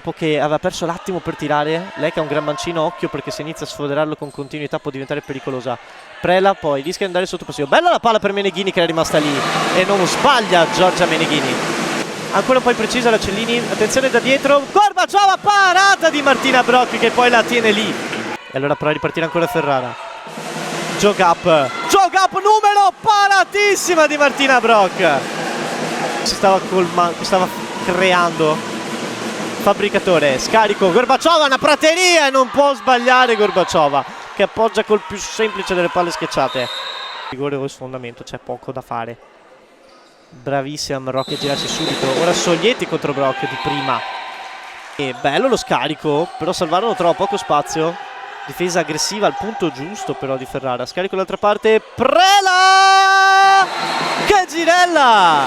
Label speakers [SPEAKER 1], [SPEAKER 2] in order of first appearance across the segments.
[SPEAKER 1] dopo che aveva perso l'attimo per tirare. Lei che ha un gran mancino, occhio perché se inizia a sfoderarlo con continuità può diventare pericolosa. Prela poi rischia di andare sotto passivo. Bella la palla per Meneghini che era rimasta lì e non sbaglia Giorgia Meneghini. Ancora un po' imprecisa la Cellini, attenzione da dietro, Gorbaciova, parata di Martina Brock che poi la tiene lì. E allora prova a ripartire ancora Ferrara. Jog up numero paratissima di Martina Brock. Si stava creando. Fabbricatore, scarico, Gorbaciova, una prateria e non può sbagliare Gorbaciova che appoggia col più semplice delle palle schiacciate. Rigore o sfondamento, c'è poco da fare. Bravissima Brock a girarsi subito. Ora Soglietti contro Brock di prima. E bello lo scarico, però Salvaro non trova poco spazio. Difesa aggressiva al punto giusto però di Ferrara. Scarico dall'altra parte, Prela! Che girella!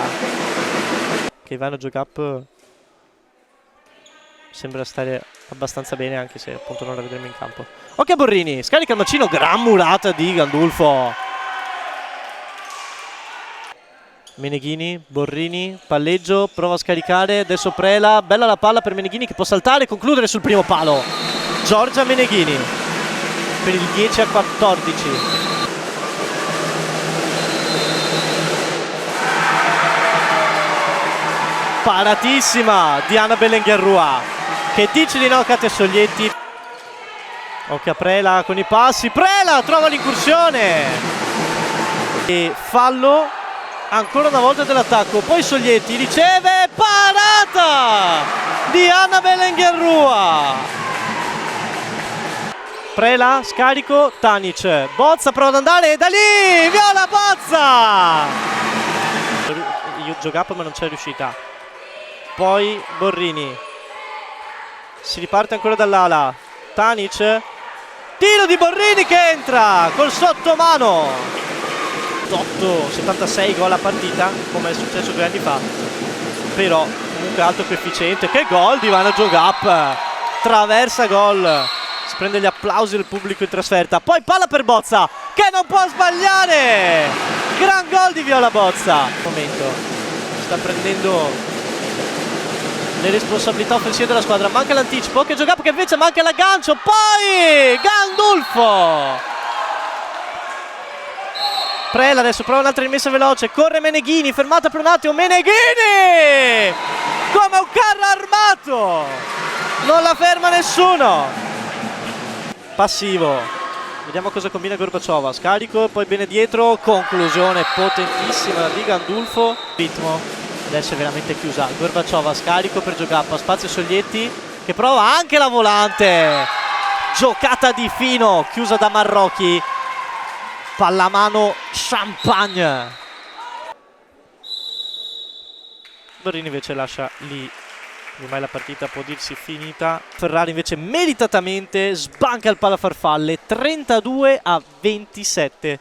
[SPEAKER 1] Che Ivano Jogap sembra stare abbastanza bene, anche se appunto non la vedremo in campo. Ok Borrini, scarica il macino, gran murata di Gandulfo. Meneghini, Borrini, palleggio, prova a scaricare, adesso Prela, bella la palla per Meneghini che può saltare e concludere sul primo palo. Giorgia Meneghini per il 10-14. Paratissima Diana Belengherrua. Che dice di no Katia Soglietti. Ok Prela con i passi, Prela trova l'incursione e fallo ancora una volta dell'attacco. Poi Soglietti riceve, parata di Anna Belengherrua. Prela, scarico, Tanic, Bozza prova ad andare e da lì Viola Bozza. Io gioco up ma non c'è riuscita. Poi Borrini, si riparte ancora dall'ala, Tanic, tiro di Borrini che entra col sottomano. 76 gol a partita come è successo 2 anni fa, però comunque alto coefficiente. Che gol di Ivana Jogap, traversa gol, si prende gli applausi del pubblico in trasferta. Poi palla per Bozza che non può sbagliare, gran gol di Viola Bozza. Momento sta prendendo le responsabilità offensive della squadra, manca l'anticipo, che Jogap che invece manca l'aggancio, poi Gandulfo. Prela adesso prova un'altra rimessa veloce, corre Meneghini, fermata per un attimo, Meneghini come un carro armato, non la ferma nessuno. Passivo, vediamo cosa combina Gorbaciova, scarico, poi bene dietro, conclusione potentissima di Gandulfo. Ritmo adesso è veramente chiusa, Gorbaciova, scarico per Jogap, spazio Soglietti che prova anche la volante, giocata di fino, chiusa da Marrocchi. Pallamano champagne. Borrini invece lascia lì, ormai la partita può dirsi finita. Ferrari invece meritatamente sbanca il palla farfalle, 32-27.